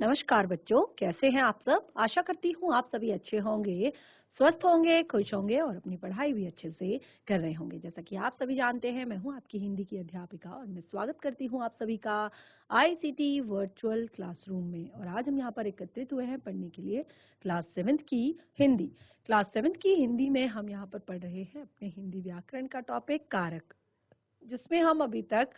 नमस्कार बच्चों, कैसे हैं आप सब? आशा करती हूँ आप सभी अच्छे होंगे, स्वस्थ होंगे, खुश होंगे और अपनी पढ़ाई भी अच्छे से कर रहे होंगे। जैसा कि आप सभी जानते हैं, मैं हूँ आपकी हिंदी की अध्यापिका और मैं स्वागत करती हूँ आप सभी का आईसीटी वर्चुअल क्लासरूम में। और आज हम यहाँ पर एकत्रित हुए हैं पढ़ने के लिए क्लास 7th की हिंदी। क्लास 7th की हिंदी में हम यहाँ पर पढ़ रहे हैं अपने हिंदी व्याकरण का टॉपिक कारक, जिसमें हम अभी तक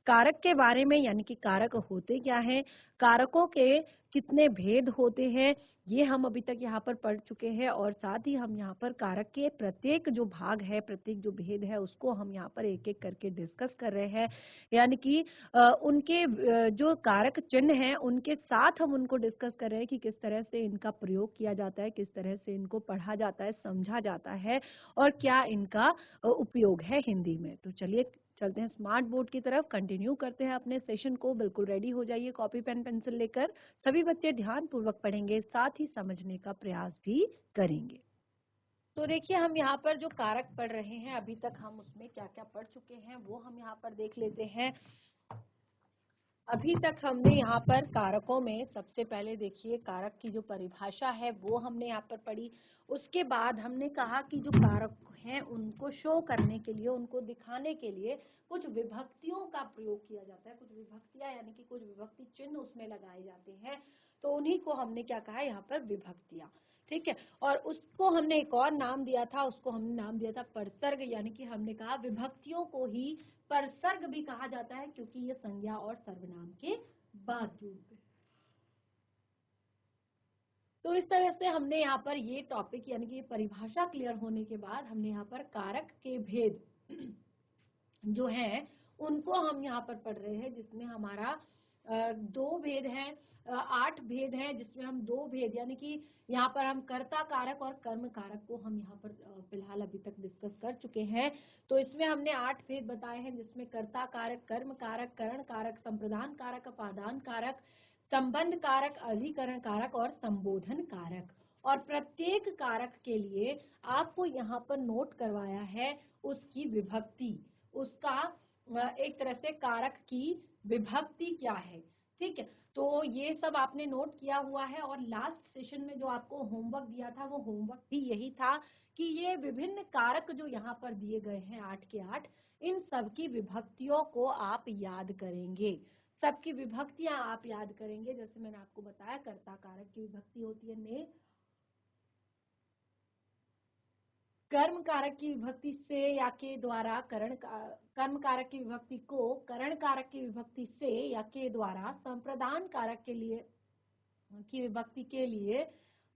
कारक के बारे में यानी कि कारक होते क्या हैं, कारकों के कितने भेद होते हैं, ये हम अभी तक यहाँ पर पढ़ चुके हैं। और साथ ही हम यहाँ पर कारक के प्रत्येक जो भाग है, प्रत्येक जो भेद है, उसको हम यहाँ पर एक एक करके डिस्कस कर रहे हैं। यानी कि उनके जो कारक चिन्ह हैं उनके साथ हम उनको डिस्कस कर रहे हैं कि किस तरह से इनका प्रयोग किया जाता है, किस तरह से इनको पढ़ा जाता है, समझा जाता है और क्या इनका उपयोग है हिंदी में। तो चलिए चलते हैं स्मार्ट बोर्ड की तरफ, कंटिन्यू करते हैं अपने सेशन को। बिल्कुल रेडी हो जाइए कॉपी पेन पेंसिल लेकर। सभी बच्चे ध्यान पूर्वक पढ़ेंगे, साथ ही समझने का प्रयास भी करेंगे। तो देखिए, हम यहाँ पर जो कारक पढ़ रहे हैं, अभी तक हम उसमें क्या क्या पढ़ चुके हैं वो हम यहाँ पर देख लेते हैं। अभी तक हमने यहाँ पर कारकों में सबसे पहले देखिए कारक की जो परिभाषा है वो हमने यहाँ पर पढ़ी। उसके बाद हमने कहा कि जो कारक हैं उनको शो करने के लिए, उनको दिखाने के लिए कुछ विभक्तियों का प्रयोग किया जाता है। कुछ विभक्तियां यानी कि कुछ विभक्ति चिन्ह उसमें लगाए जाते हैं, तो उन्हीं को हमने क्या कहा यहाँ पर विभक्तियां। ठीक है, और उसको हमने एक और नाम दिया था, उसको हमने नाम दिया था परसर्ग। यानी कि हमने कहा विभक्तियों को ही परसर्ग भी कहा जाता है क्योंकि ये संज्ञा और सर्वनाम के बाद जुड़ते हैं। तो इस तरह से हमने यहाँ पर ये टॉपिक यानी कि परिभाषा क्लियर होने के बाद हमने यहाँ पर कारक के भेद जो है उनको हम यहाँ पर पढ़ रहे हैं, जिसमें हमारा दो भेद हैं, 8 भेद हैं, जिसमें हम दो भेद यानी कि यहाँ पर हम कर्ता कारक और कर्म कारक को हम यहाँ पर फिलहाल अभी तक डिस्कस कर चुके हैं। तो इसमें हमने 8 भेद बताए हैं, जिसमें कर्ता कारक, कर्म कारक, करण कारक, संप्रदान कारक, अपादान कारक, संबंध कारक, अधिकरण कारक और संबोधन कारक। और प्रत्येक कारक के लिए आपको यहाँ पर नोट करवाया है उसकी विभक्ति, उसका एक तरह से कारक की विभक्ति क्या है। ठीक है, तो ये सब आपने नोट किया हुआ है। और लास्ट सेशन में जो आपको होमवर्क दिया था वो होमवर्क भी यही था कि ये विभिन्न कारक जो यहाँ पर दिए गए हैं 8 के 8, इन सब की विभक्तियों को आप याद करेंगे। सबकी विभक्तियां आप याद करेंगे। जैसे मैंने आपको बताया, कर्ता कारक की विभक्ति होती है ने, कर्म कारक की विभक्ति से या के द्वारा, कर्म कारक की विभक्ति को करण कारक की विभक्ति से या के द्वारा, संप्रदान कारक के लिए की विभक्ति के लिए।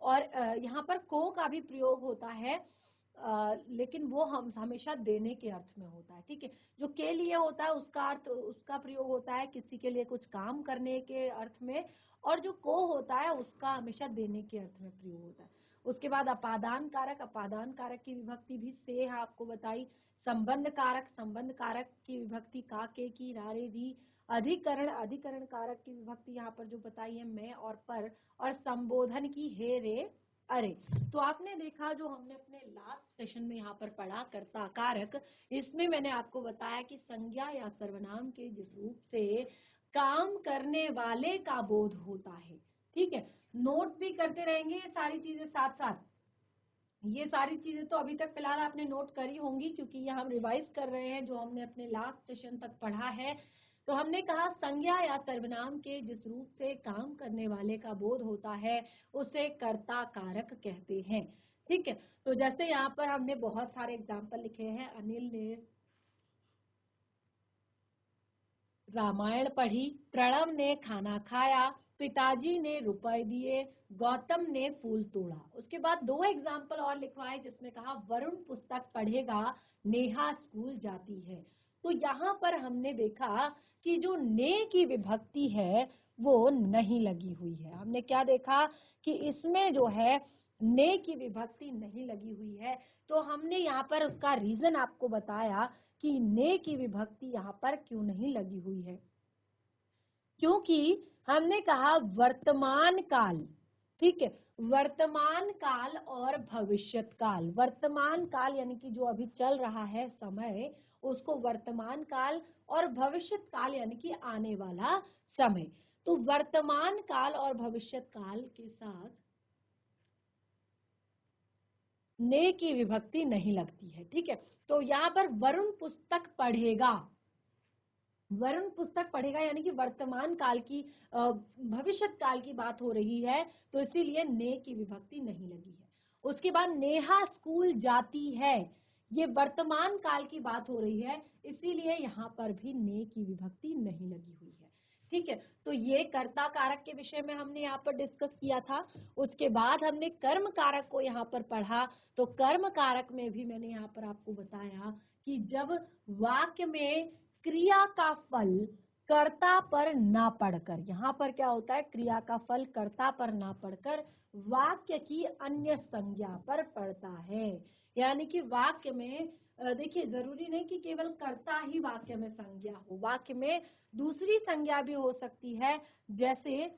और यहाँ पर को का भी प्रयोग होता है, लेकिन वो हम हमेशा देने के अर्थ में होता है। ठीक है, जो के लिए होता है उसका अर्थ, उसका प्रयोग होता है किसी के लिए कुछ काम करने के अर्थ में, और जो को होता है उसका हमेशा देने के अर्थ में प्रयोग होता है। उसके बाद अपादान कारक, अपादान कारक की विभक्ति भी से है आपको बताई। संबंध कारक, संबंध कारक की विभक्ति का, के की, रा रे री। अधिकरण, अधिकरण कारक की विभक्ति यहाँ पर जो बताई है मैं और पर। और संबोधन की हे रे अरे। तो आपने देखा जो हमने अपने लास्ट सेशन में यहाँ पर पढ़ा कर्ता कारक, इसमें मैंने आपको बताया कि संज्ञा या सर्वनाम के जिस रूप से काम करने वाले का बोध होता है। ठीक है, नोट भी करते रहेंगे ये सारी चीजें साथ साथ। ये सारी चीजें तो अभी तक फिलहाल आपने नोट करी होंगी क्योंकि ये हम रिवाइज कर रहे हैं जो हमने अपने लास्ट सेशन तक पढ़ा है। तो हमने कहा संज्ञा या सर्वनाम के जिस रूप से काम करने वाले का बोध होता है उसे कर्ता कारक कहते हैं। ठीक है, तो जैसे यहाँ पर हमने बहुत सारे एग्जाम्पल लिखे हैं। अनिल ने रामायण पढ़ी, प्रणव ने खाना खाया, पिताजी ने रुपए दिए, गौतम ने फूल तोड़ा। उसके बाद दो एग्जाम्पल और लिखवाए जिसमें कहा वरुण पुस्तक पढ़ेगा, नेहा स्कूल जाती है। तो यहाँ पर हमने देखा कि जो ने की विभक्ति है वो नहीं लगी हुई है। हमने क्या देखा कि इसमें जो है ने की विभक्ति नहीं लगी हुई है। तो हमने यहाँ पर उसका रीजन आपको बताया कि ने की विभक्ति यहाँ पर क्यों नहीं लगी हुई है, क्योंकि हमने कहा वर्तमान काल। ठीक है, वर्तमान काल और भविष्यत काल। वर्तमान काल यानी कि जो अभी चल रहा है समय, उसको वर्तमान काल, और भविष्यत काल यानी कि आने वाला समय। तो वर्तमान काल और भविष्य काल के साथ ने की विभक्ति नहीं लगती है। ठीक है, तो यहाँ पर वरुण पुस्तक पढ़ेगा, वरुण पुस्तक पढ़ेगा यानी कि वर्तमान काल की भविष्य काल की बात हो रही है, तो इसीलिए ने की विभक्ति नहीं लगी है। उसके बाद नेहा स्कूल जाती है, ये वर्तमान काल की बात हो रही है, इसीलिए यहाँ पर भी ने की विभक्ति नहीं लगी हुई है। ठीक है, तो ये कर्ता कारक के विषय में हमने यहाँ पर डिस्कस किया था। उसके बाद हमने कर्म कारक को यहाँ पर पढ़ा, तो कर्म कारक में भी मैंने यहाँ पर आपको बताया कि जब वाक्य में क्रिया का फल कर्ता पर ना पढ़कर, यहाँ पर क्या होता है, क्रिया का फल कर्ता पर ना पढ़कर वाक्य की अन्य संज्ञा पर पड़ता है। यानी कि वाक्य में देखिए जरूरी नहीं कि केवल कर्ता ही वाक्य में संज्ञा हो, वाक्य में दूसरी संज्ञा भी हो सकती है। जैसे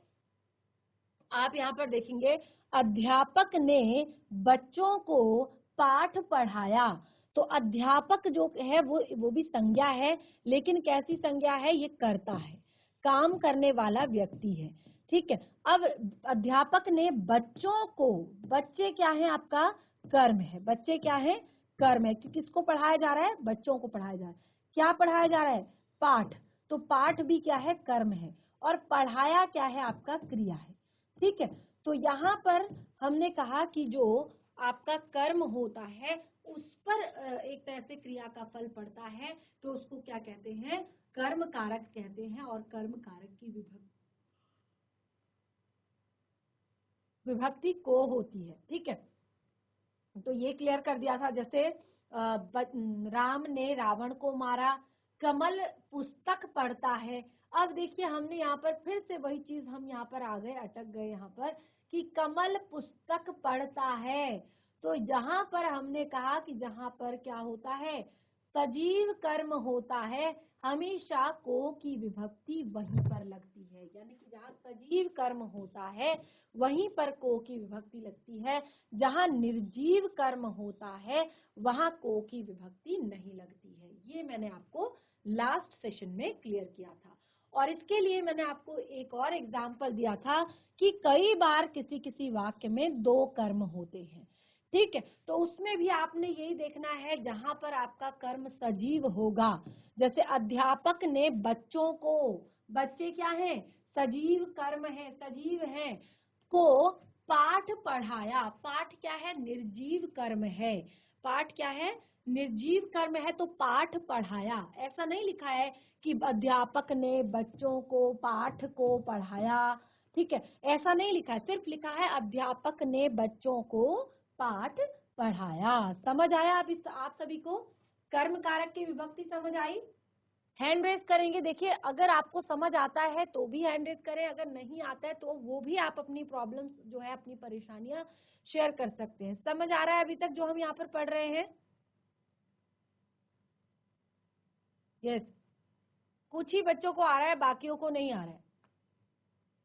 आप यहाँ पर देखेंगे, अध्यापक ने बच्चों को पाठ पढ़ाया, तो अध्यापक जो है वो भी संज्ञा है, लेकिन कैसी संज्ञा है, ये कर्ता है, काम करने वाला व्यक्ति है। ठीक है, अब अध्यापक ने बच्चों को, बच्चे क्या है आपका, कर्म है, बच्चे क्या है, कर्म है, कि किसको पढ़ाया जा रहा है, बच्चों को पढ़ाया जा रहा है। क्या पढ़ाया जा रहा है, पाठ, तो पाठ भी क्या है, कर्म है, और पढ़ाया क्या है, आपका क्रिया है। ठीक है, तो यहाँ पर हमने कहा कि जो आपका कर्म होता है उस पर एक तरह से क्रिया का फल पड़ता है, तो उसको क्या कहते हैं, कर्म कारक कहते हैं, और कर्म कारक की विभक्ति को होती है। ठीक है, तो ये क्लियर कर दिया था। जैसे राम ने रावण को मारा, कमल पुस्तक पढ़ता है। अब देखिए हमने यहाँ पर फिर से वही चीज हम यहाँ पर आ गए, अटक गए यहाँ पर, कि कमल पुस्तक पढ़ता है, तो जहां पर हमने कहा कि जहां पर क्या होता है, सजीव कर्म होता है, हमेशा को की विभक्ति वहीं पर लगती है। यानी कि जहां सजीव कर्म होता है वहीं पर को की विभक्ति लगती है, जहां निर्जीव कर्म होता है वहां को की विभक्ति नहीं लगती है। ये मैंने आपको लास्ट सेशन में क्लियर किया था। और इसके लिए मैंने आपको एक और एग्जाम्पल दिया था कि कई बार किसी किसी वाक्य में दो कर्म होते हैं। ठीक है, तो उसमें भी आपने यही देखना है जहां पर आपका कर्म सजीव होगा। जैसे अध्यापक ने बच्चों को, बच्चे क्या है, सजीव कर्म है, सजीव है, को पाठ पढ़ाया, पाठ क्या है, निर्जीव कर्म है, पाठ क्या है, निर्जीव कर्म है, तो पाठ पढ़ाया। ऐसा नहीं लिखा है कि अध्यापक ने बच्चों को पाठ को पढ़ाया। ठीक है, ऐसा नहीं लिखा है, सिर्फ लिखा है अध्यापक ने बच्चों को पाठ पढ़ाया। समझ आया अब इस आप सभी को, कर्म कारक की विभक्ति समझ आई। हैंड रेज करेंगे, देखिए अगर आपको समझ आता है तो भी हैंड रेज करें, अगर नहीं आता है तो वो भी आप अपनी प्रॉब्लम्स जो है, अपनी परेशानियां शेयर कर सकते हैं। समझ आ रहा है अभी तक जो हम यहाँ पर पढ़ रहे हैं? यस, कुछ ही बच्चों को आ रहा है, बाकियों को नहीं आ रहा है।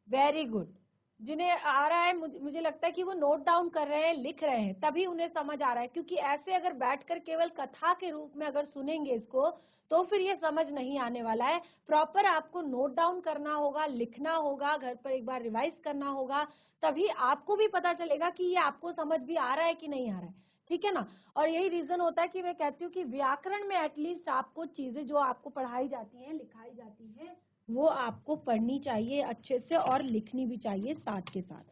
वेरी गुड, जिन्हें आ रहा है मुझे लगता है कि वो नोट डाउन कर रहे हैं, लिख रहे हैं, तभी उन्हें समझ आ रहा है। क्योंकि ऐसे अगर बैठकर केवल कथा के रूप में अगर सुनेंगे इसको, तो फिर ये समझ नहीं आने वाला है। प्रॉपर आपको नोट डाउन करना होगा, लिखना होगा, घर पर एक बार रिवाइज करना होगा, तभी आपको भी पता चलेगा कि ये आपको समझ भी आ रहा है कि नहीं आ रहा है। ठीक है ना, और यही रीजन होता है कि मैं कहती हूँ कि व्याकरण में एटलीस्ट आपको चीजें जो आपको पढ़ाई जाती हैं, लिखाई जाती हैं, वो आपको पढ़नी चाहिए अच्छे से और लिखनी भी चाहिए साथ के साथ।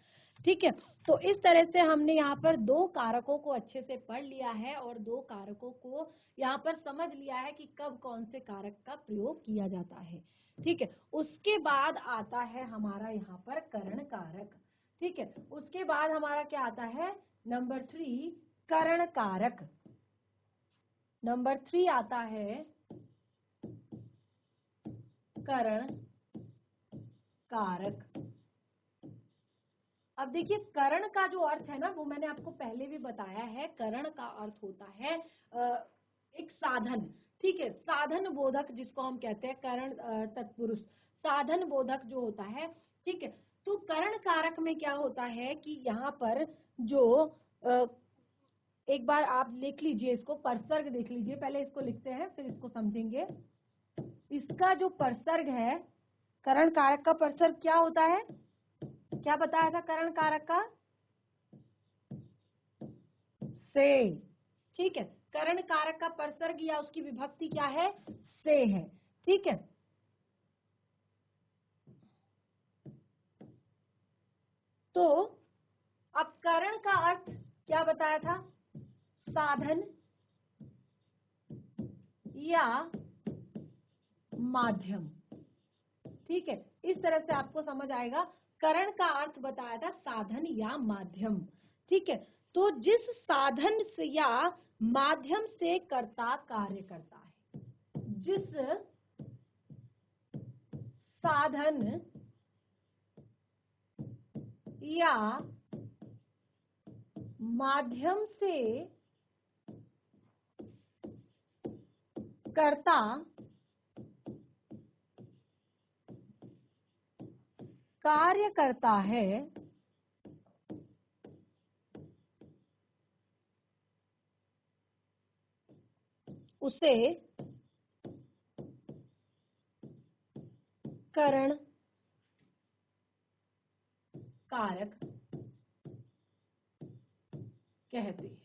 ठीक है, तो इस तरह से हमने यहाँ पर दो कारकों को अच्छे से पढ़ लिया है और दो कारकों को यहाँ पर समझ लिया है कि कब कौन से कारक का प्रयोग किया जाता है। ठीक है, उसके बाद आता है हमारा यहाँ पर करण कारक। ठीक है, उसके बाद हमारा क्या आता है, नंबर 3 करण कारक। नंबर 3 आता है करण कारक। अब देखिए करण का जो अर्थ है ना, वो मैंने आपको पहले भी बताया है। करण का अर्थ होता है एक साधन। ठीक है, साधन बोधक जिसको हम कहते हैं, करण तत्पुरुष, साधन बोधक जो होता है। ठीक है, तो करण कारक में क्या होता है कि यहाँ पर जो एक बार आप लिख लीजिए, इसको परसर्ग देख लीजिए, पहले इसको लिखते हैं फिर इसको समझेंगे। इसका जो परसर्ग है करण कारक का परसर्ग क्या होता है, क्या बताया था करण कारक का, से। ठीक है, करण कारक का परसर्ग या उसकी विभक्ति क्या है, से है। ठीक है, तो अब करण का अर्थ क्या बताया था, साधन या माध्यम। ठीक है, इस तरह से आपको समझ आएगा। करण का अर्थ बताया था साधन या माध्यम। ठीक है, तो जिस साधन से या माध्यम से कर्ता कार्य करता है, जिस साधन या माध्यम से कर्ता कार्य करता है, उसे करण कारक कहते हैं।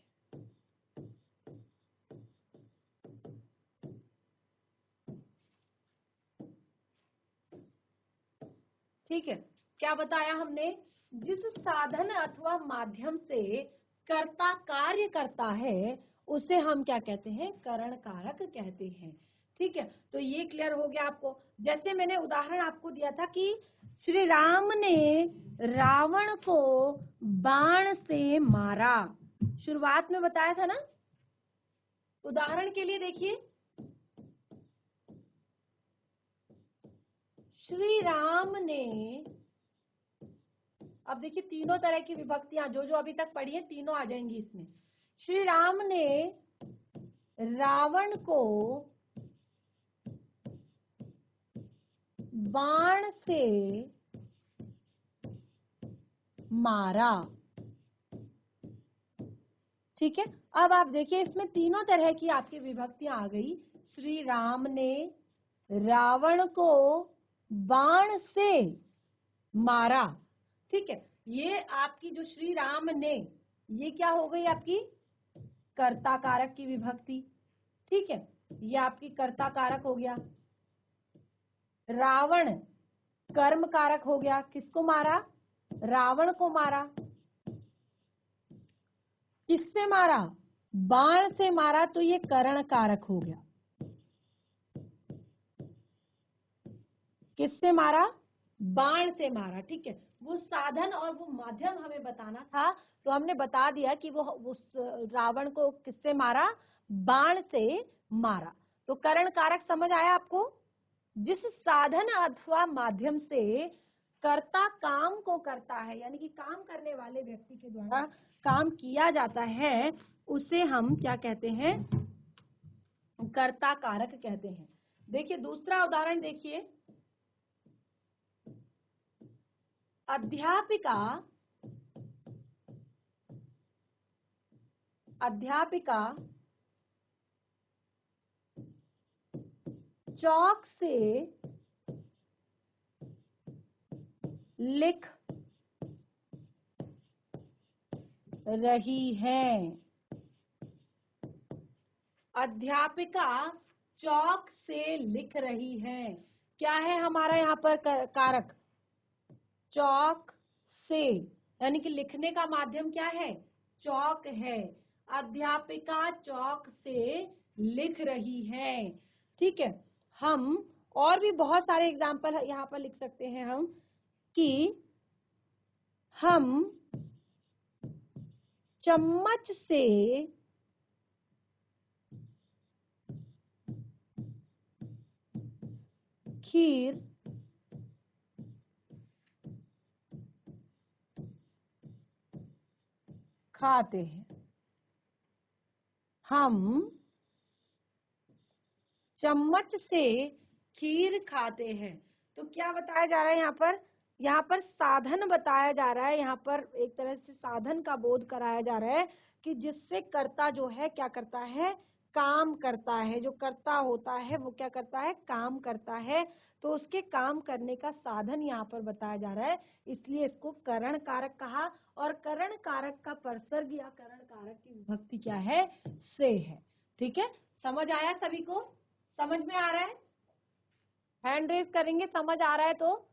ठीक है, क्या बताया हमने, जिस साधन अथवा माध्यम से कर्ता कार्य करता है उसे हम क्या कहते हैं, करण कारक कहते हैं। ठीक है, तो ये क्लियर हो गया आपको। जैसे मैंने उदाहरण आपको दिया था कि श्री राम ने रावण को बाण से मारा, शुरुआत में बताया था ना। उदाहरण के लिए देखिए, श्री राम ने, अब देखिए तीनों तरह की विभक्तियां जो जो अभी तक पढ़ी है तीनों आ जाएंगी इसमें। श्री राम ने रावण को बाण से मारा। ठीक है, अब आप देखिए इसमें तीनों तरह की आपकी विभक्तियां आ गई। श्री राम ने रावण को बाण से मारा। ठीक है, ये आपकी जो श्री राम ने, ये क्या हो गई आपकी कर्ता कारक की विभक्ति। ठीक है, ये आपकी कर्ता कारक हो गया। रावण कर्म कारक हो गया, किसको मारा, रावण को मारा। किससे मारा, बाण से मारा, तो ये करण कारक हो गया। किससे मारा, बाण से मारा। ठीक है, वो साधन और वो माध्यम हमें बताना था, तो हमने बता दिया कि वो उस रावण को किससे मारा, बाण से मारा। तो करण कारक समझ आया आपको, जिस साधन अथवा माध्यम से कर्ता काम को करता है, यानी कि काम करने वाले व्यक्ति के द्वारा काम किया जाता है, उसे हम क्या कहते हैं, कर्ता कारक कहते हैं। देखिए दूसरा उदाहरण देखिए, अध्यापिका चौक से लिख रही है। अध्यापिका चौक से लिख रही है, क्या है हमारा यहाँ पर कारक, चौक से, यानी कि लिखने का माध्यम क्या है, चौक है। अध्यापिका चौक से लिख रही है। ठीक है, हम और भी बहुत सारे एग्जाम्पल यहाँ पर लिख सकते हैं हम, कि हम चम्मच से खीर खाते हैं। हम चम्मच से खीर खाते हैं। तो क्या बताया जा रहा है यहाँ पर साधन बताया जा रहा है। यहाँ पर एक तरह से साधन का बोध कराया जा रहा है कि जिससे कर्ता जो है क्या करता है, काम करता है। जो कर्ता होता है वो क्या करता है, काम करता है। तो उसके काम करने का साधन यहाँ पर बताया जा रहा है, इसलिए इसको करण कारक कहा। और करण कारक का परसर्ग या करण कारक की विभक्ति क्या है? से है। ठीक है, समझ आया सभी को? समझ में आ रहा है? हैंड रेज करेंगे समझ आ रहा है तो,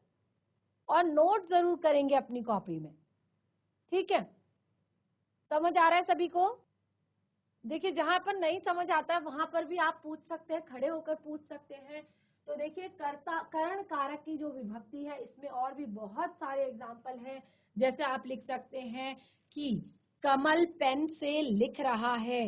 और नोट जरूर करेंगे अपनी कॉपी में। ठीक है, समझ आ रहा है सभी को? देखिए जहां पर नहीं समझ आता है वहां पर भी आप पूछ सकते हैं, खड़े होकर पूछ सकते हैं। तो देखिए कर्ता करण कारक की जो विभक्ति है इसमें और भी बहुत सारे एग्जाम्पल हैं। जैसे आप लिख सकते हैं कि कमल पेन से लिख रहा है,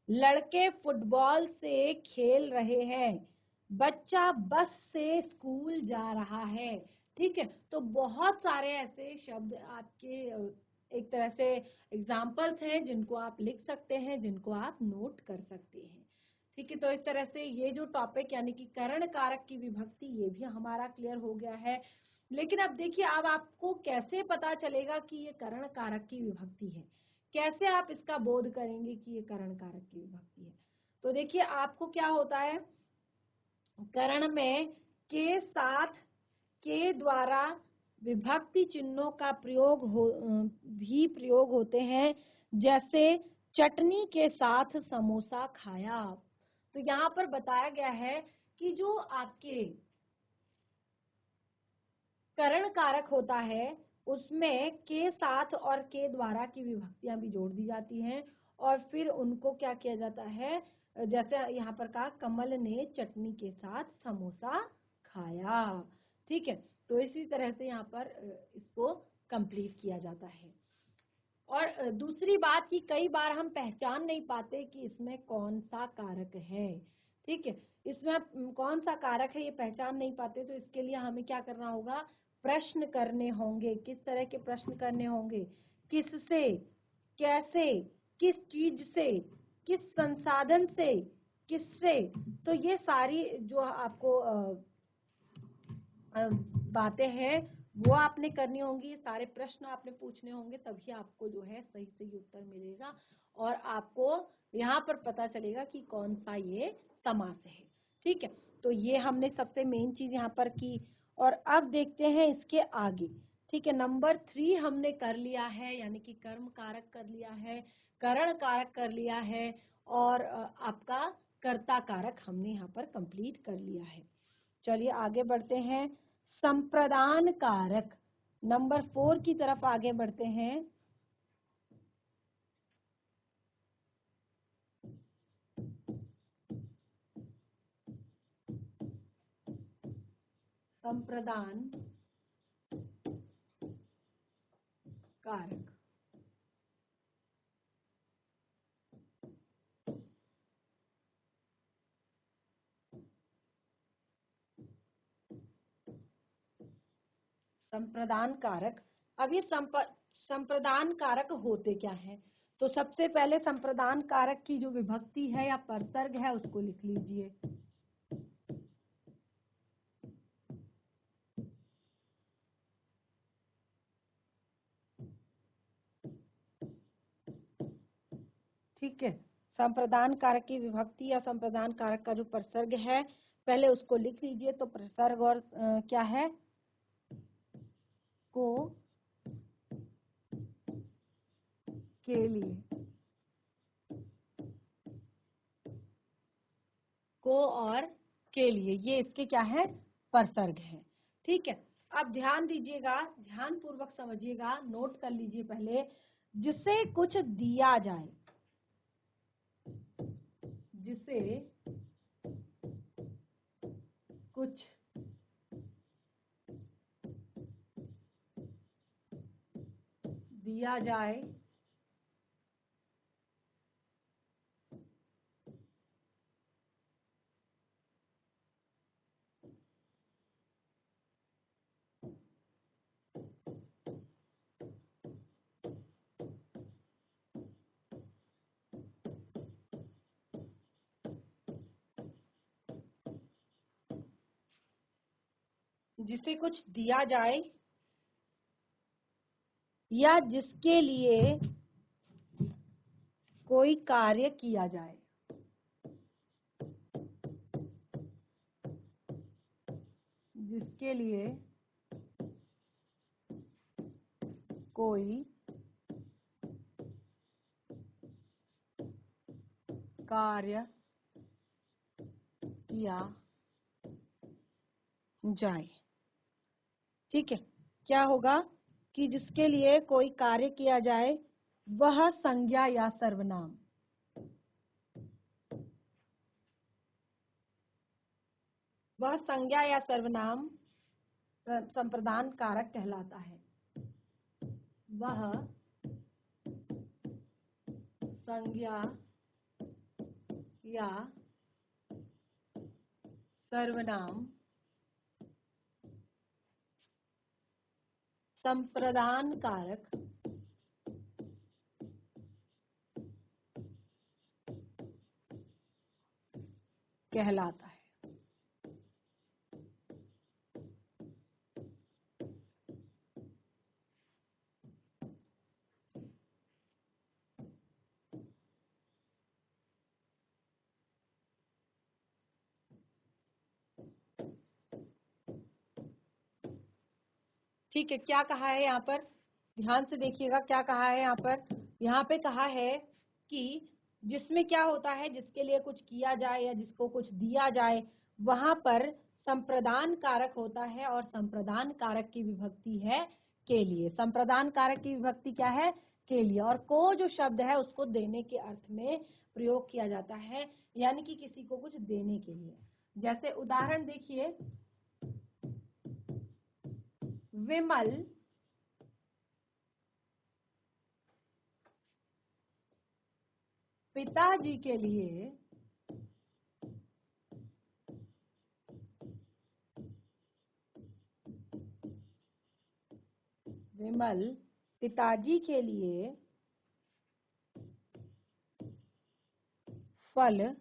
लड़के फुटबॉल से खेल रहे हैं, बच्चा बस से स्कूल जा रहा है। ठीक है, तो बहुत सारे ऐसे शब्द आपके एक तरह से एग्जाम्पल्स हैं जिनको आप लिख सकते हैं, जिनको आप नोट कर सकते हैं। ठीक है, तो इस तरह से ये जो टॉपिक यानी कि करण कारक की विभक्ति ये भी हमारा क्लियर हो गया है। लेकिन अब देखिए, अब आपको कैसे पता चलेगा कि ये करण कारक की विभक्ति है, कैसे आप इसका बोध करेंगे कि ये करण कारक की विभक्ति है? तो देखिए आपको क्या होता है, करण में के साथ के द्वारा विभक्ति चिन्हों का भी प्रयोग होते हैं। जैसे चटनी के साथ समोसा खाया। तो यहाँ पर बताया गया है कि जो आपके करण कारक होता है उसमें के साथ और के द्वारा की विभक्तियां भी जोड़ दी जाती हैं और फिर उनको क्या किया जाता है, जैसे यहाँ पर कहा कमल ने चटनी के साथ समोसा खाया। ठीक है, तो इसी तरह से यहाँ पर इसको कंप्लीट किया जाता है। और दूसरी बात कि कई बार हम पहचान नहीं पाते कि इसमें कौन सा कारक है। ठीक है, इसमें कौन सा कारक है ये पहचान नहीं पाते, तो इसके लिए हमें क्या करना होगा, प्रश्न करने होंगे। किस तरह के प्रश्न करने होंगे? किससे, कैसे, किस चीज से, किस संसाधन से, किससे। तो ये सारी जो आपको बातें हैं वो आपने करनी होंगी, सारे प्रश्न आपने पूछने होंगे, तभी आपको जो है सही सही उत्तर मिलेगा और आपको यहाँ पर पता चलेगा कि कौन सा ये समास है। ठीक है, तो ये हमने सबसे मेन चीज यहाँ पर की। और अब देखते हैं इसके आगे। ठीक है, नंबर 3 हमने कर लिया है, यानी कि कर्म कारक कर लिया है, करण कारक कर लिया है और आपका कर्ता कारक हमने यहाँ पर कंप्लीट कर लिया है। चलिए आगे बढ़ते हैं, संप्रदान कारक नंबर 4 की तरफ आगे बढ़ते हैं। संप्रदान कारक, संप्रदान कारक। अब ये संप्रदान कारक होते क्या है? तो सबसे पहले संप्रदान कारक की जो विभक्ति है या परसर्ग है उसको लिख लीजिए। ठीक है, संप्रदान कारक की विभक्ति या संप्रदान कारक का जो परसर्ग है पहले उसको लिख लीजिए। तो परसर्ग और क्या है, को, के लिए, को और के लिए, ये इसके क्या है, परसर्ग है। ठीक है, अब ध्यान दीजिएगा, ध्यान पूर्वक समझिएगा, नोट कर लीजिए पहले। जिसे कुछ दिया जाए, जिसे कुछ दिया जाए, जिसे कुछ दिया जाए या जिसके लिए कोई कार्य किया जाए। जिसके लिए कोई कार्य किया जाए। ठीक है, क्या होगा कि जिसके लिए कोई कार्य किया जाए वह संज्ञा या सर्वनाम, वह संज्ञा या सर्वनाम संप्रदान कारक कहलाता है। वह संज्ञा या सर्वनाम संप्रदान कारक कहलाता है। ठीक है, क्या कहा है यहाँ पर, ध्यान से देखिएगा क्या कहा है यहाँ पर। यहाँ पे कहा है कि जिसमें क्या होता है, जिसके लिए कुछ किया जाए या जिसको कुछ दिया जाए, वहां पर संप्रदान कारक होता है और संप्रदान कारक की विभक्ति है के लिए। संप्रदान कारक की विभक्ति क्या है, के लिए, और को जो शब्द है उसको देने के अर्थ में प्रयोग किया जाता है, यानी कि किसी को कुछ देने के लिए। जैसे उदाहरण देखिए, विमल पिताजी के लिए विमल पिताजी के लिए फल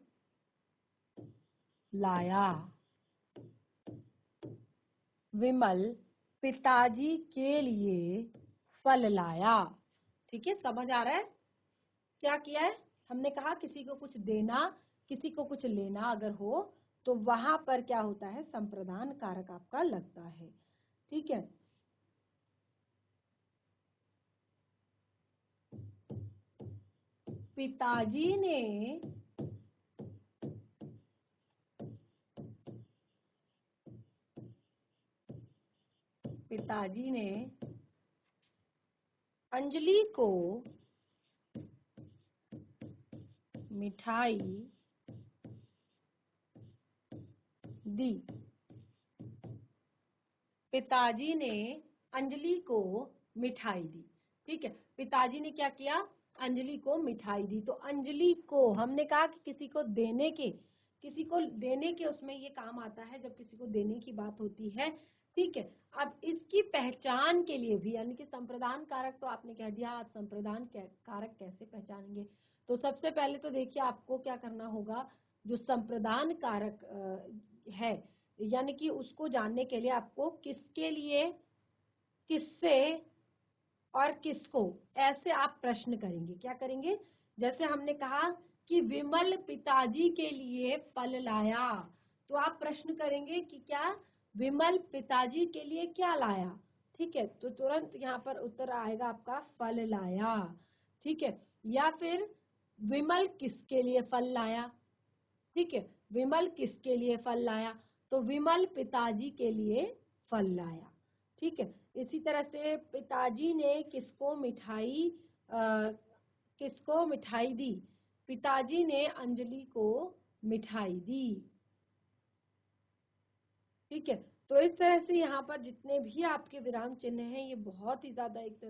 लाया। विमल पिताजी के लिए फल लाया। ठीक है, समझ आ रहा है क्या किया है। हमने कहा किसी को कुछ देना, किसी को कुछ लेना अगर हो तो वहां पर क्या होता है, संप्रदान कारक आपका लगता है। ठीक है, पिताजी ने अंजलि को मिठाई दी। पिताजी ने अंजलि को मिठाई दी। ठीक है, पिताजी ने क्या किया, अंजलि को मिठाई दी। तो अंजलि को हमने कहा कि किसी को देने के उसमें ये काम आता है जब किसी को देने की बात होती है। ठीक है, अब इसकी पहचान के लिए भी, यानी कि संप्रदान कारक तो आपने कह दिया, आप संप्रदान कारक कैसे पहचानेंगे। तो सबसे पहले तो देखिए आपको क्या करना होगा, जो संप्रदान कारक है, यानी कि उसको जानने के लिए आपको किसके लिए, किससे और किसको, ऐसे आप प्रश्न करेंगे। क्या करेंगे, जैसे हमने कहा कि विमल पिताजी के लिए फल लाया, तो आप प्रश्न करेंगे कि क्या विमल पिताजी के लिए क्या लाया। ठीक है, तो तुरंत यहाँ पर उत्तर आएगा आपका फल लाया। ठीक है, या फिर विमल किसके लिए फल लाया। ठीक है, विमल किसके लिए फल लाया, तो विमल पिताजी के लिए फल लाया। ठीक है, इसी तरह से पिताजी ने किसको मिठाई दी, पिताजी ने अंजलि को मिठाई दी। ठीक है, तो इस तरह से यहाँ पर जितने भी आपके विराम चिन्ह हैं ये बहुत ही ज्यादा एक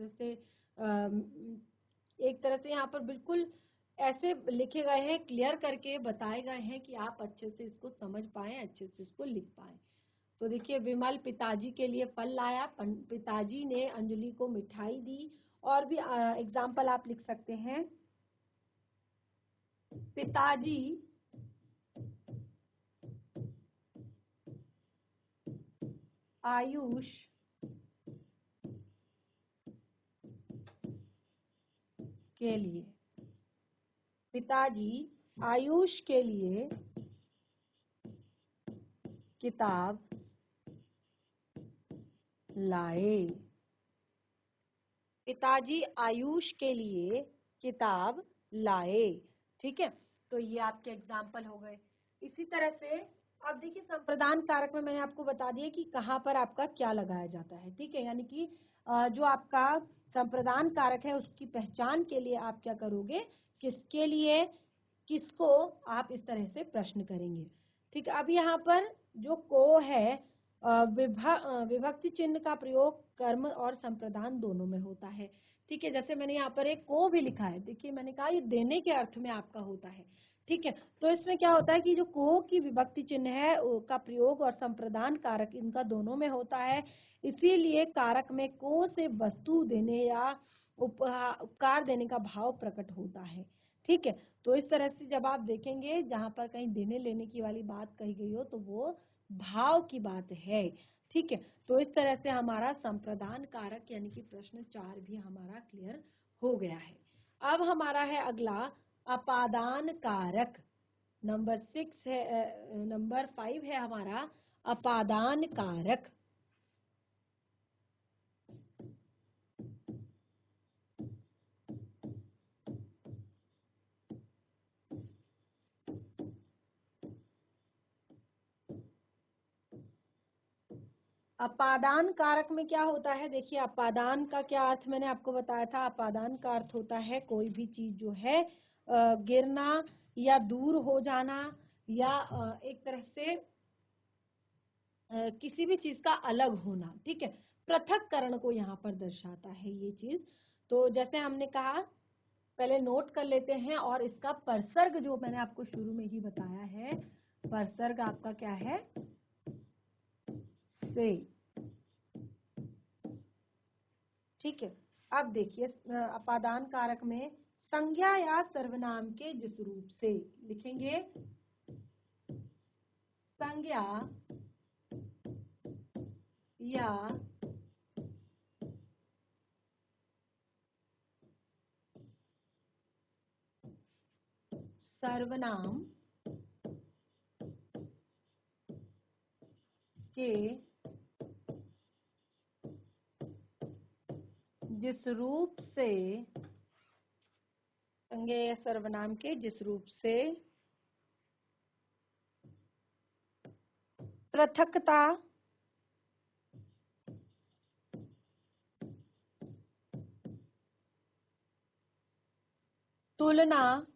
तरह से यहाँ पर बिल्कुल ऐसे लिखे गए हैं, क्लियर करके बताए गए हैं कि आप अच्छे से इसको समझ पाए, अच्छे से इसको लिख पाए। तो देखिए, विमल पिताजी के लिए फल लाया, पिताजी ने अंजलि को मिठाई दी। और भी एग्जाम्पल आप लिख सकते हैं, पिताजी आयुष के लिए, पिताजी आयुष के लिए किताब लाए। पिताजी आयुष के लिए किताब लाए। ठीक है, तो ये आपके एग्जाम्पल हो गए। इसी तरह से अब देखिए संप्रदान कारक में मैंने आपको बता दिया कि कहाँ पर आपका क्या लगाया जाता है। ठीक है, यानी कि जो आपका संप्रदान कारक है उसकी पहचान के लिए आप क्या करोगे, किसके लिए किसको आप इस तरह से प्रश्न करेंगे। ठीक है, अब यहाँ पर जो को है विभक्ति चिन्ह का प्रयोग कर्म और संप्रदान दोनों में होता है। ठीक है, जैसे मैंने यहाँ पर एक को भी लिखा है, देखिए मैंने कहा ये देने के अर्थ में आपका होता है। ठीक है, तो इसमें क्या होता है कि जो को की विभक्ति चिन्ह है का प्रयोग और संप्रदान कारक इनका दोनों में होता है, इसीलिए कारक में को से वस्तु देने या उपकार देने का भाव प्रकट होता है। ठीक है, तो इस तरह से जब आप देखेंगे जहां पर कहीं देने लेने की वाली बात कही गई हो तो वो भाव की बात है। ठीक है, तो इस तरह से हमारा संप्रदान कारक यानी कि प्रश्न 4 भी हमारा क्लियर हो गया है। अब हमारा है अगला अपादान कारक। नंबर 6 है, नंबर 5 है हमारा अपादान कारक। अपादान कारक में क्या होता है, देखिए अपादान का क्या अर्थ मैंने आपको बताया था। अपादान का अर्थ होता है कोई भी चीज जो है गिरना या दूर हो जाना या एक तरह से किसी भी चीज का अलग होना। ठीक है, पृथक्करण को यहाँ पर दर्शाता है ये चीज। तो जैसे हमने कहा, पहले नोट कर लेते हैं, और इसका परसर्ग जो मैंने आपको शुरू में ही बताया है, परसर्ग आपका क्या है, से। ठीक है, अब देखिए अपादान कारक में संज्ञा या सर्वनाम के जिस रूप से लिखेंगे, संज्ञा या सर्वनाम के जिस रूप से, संज्ञा या सर्वनाम के जिस रूप से पृथकता, तुलना,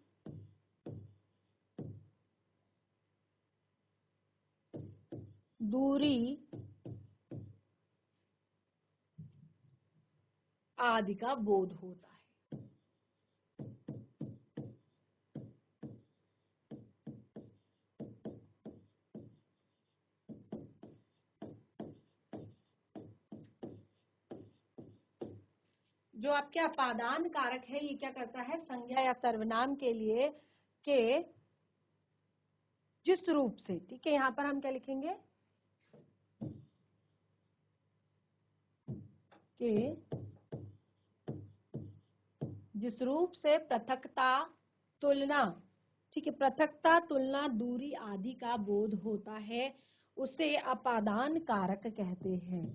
दूरी आदि का बोध होता है। जो आपके अपादान कारक है ये क्या करता है, संज्ञा या सर्वनाम के लिए के जिस रूप से, ठीक है, यहाँ पर हम क्या लिखेंगे, के जिस रूप से पृथकता, तुलना, ठीक है, पृथकता, तुलना, दूरी आदि का बोध होता है, उसे अपादान कारक कहते हैं।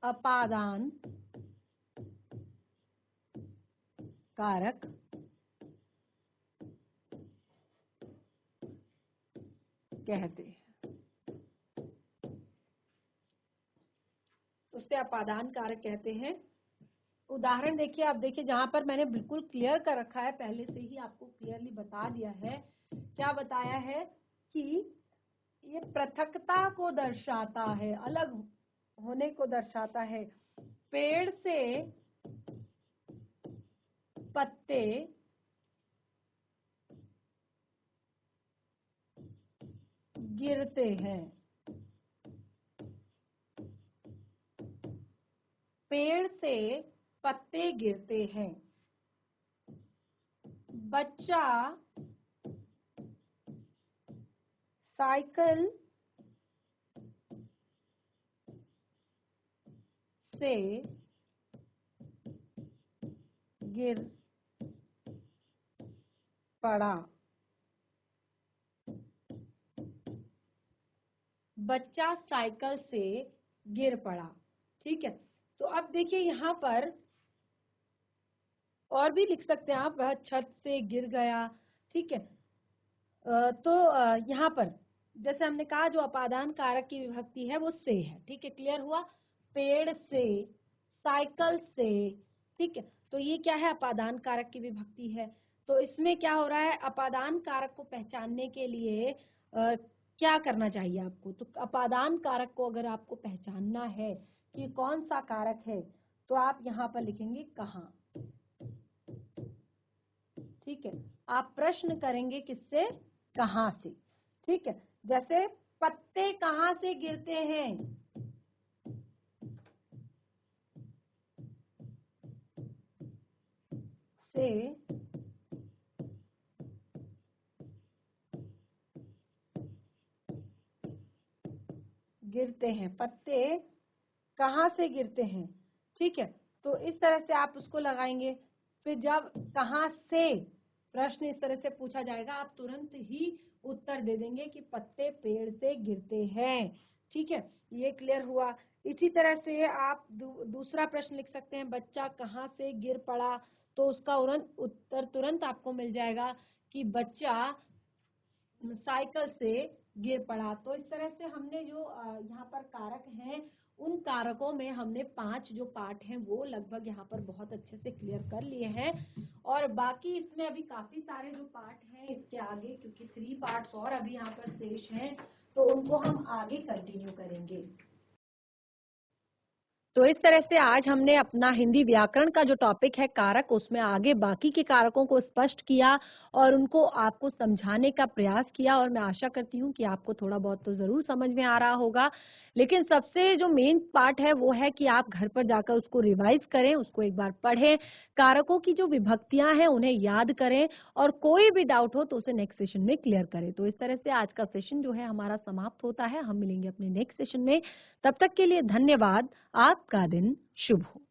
अपादान कारक कहते हैं, उसे अपादान कारक कहते हैं। उदाहरण देखिए, आप देखिए जहां पर मैंने बिल्कुल क्लियर कर रखा है, पहले से ही आपको क्लियरली बता दिया है। क्या बताया है कि ये पृथकता को दर्शाता है, अलग होने को दर्शाता है। पेड़ से पत्ते गिरते हैं, पेड़ से पत्ते गिरते हैं। बच्चा साइकिल से गिर पड़ा। बच्चा साइकिल से गिर पड़ा। ठीक है, तो अब देखिए यहाँ पर और भी लिख सकते हैं आप, वह छत से गिर गया। ठीक है, तो यहाँ पर जैसे हमने कहा जो अपादान कारक की विभक्ति है वो से है। ठीक है, क्लियर हुआ। पेड़ से, साइकिल से। ठीक है, तो ये क्या है, अपादान कारक की विभक्ति है। तो इसमें क्या हो रहा है, अपादान कारक को पहचानने के लिए क्या करना चाहिए आपको, तो अपादान कारक को अगर आपको पहचानना है कि कौन सा कारक है, तो आप यहाँ पर लिखेंगे कहाँ। ठीक है, आप प्रश्न करेंगे किससे, कहाँ से। ठीक है, जैसे पत्ते कहाँ से गिरते हैं, से गिरते हैं, पत्ते कहाँ से गिरते हैं। ठीक है, तो इस तरह से आप उसको लगाएंगे। फिर जब कहाँ से प्रश्न इस तरह से पूछा जाएगा, आप तुरंत ही उत्तर दे देंगे कि पत्ते पेड़ से गिरते हैं। ठीक है, ये क्लियर हुआ। इसी तरह से आप दूसरा प्रश्न लिख सकते हैं, बच्चा कहाँ से गिर पड़ा, तो उसका उत्तर तुरंत आपको मिल जाएगा कि बच्चा साइकिल से गिर पड़ा। तो इस तरह से हमने जो यहाँ पर कारक हैं, उन कारकों में हमने 5 जो पार्ट हैं वो लगभग यहाँ पर बहुत अच्छे से क्लियर कर लिए हैं। और बाकी इसमें अभी काफी सारे जो पार्ट हैं इसके आगे, क्योंकि 3 पार्ट्स और अभी यहाँ पर शेष हैं, तो उनको हम आगे कंटिन्यू करेंगे। तो इस तरह से आज हमने अपना हिंदी व्याकरण का जो टॉपिक है कारक, उसमें आगे बाकी के कारकों को स्पष्ट किया और उनको आपको समझाने का प्रयास किया। और मैं आशा करती हूँ कि आपको थोड़ा बहुत तो जरूर समझ में आ रहा होगा। लेकिन सबसे जो मेन पार्ट है वो है कि आप घर पर जाकर उसको रिवाइज करें, उसको एक बार पढ़ें, कारकों की जो विभक्तियां हैं उन्हें याद करें, और कोई भी डाउट हो तो उसे नेक्स्ट सेशन में क्लियर करें। तो इस तरह से आज का सेशन जो है हमारा समाप्त होता है। हम मिलेंगे अपने नेक्स्ट सेशन में। तब तक के लिए धन्यवाद। आपका दिन शुभ हो।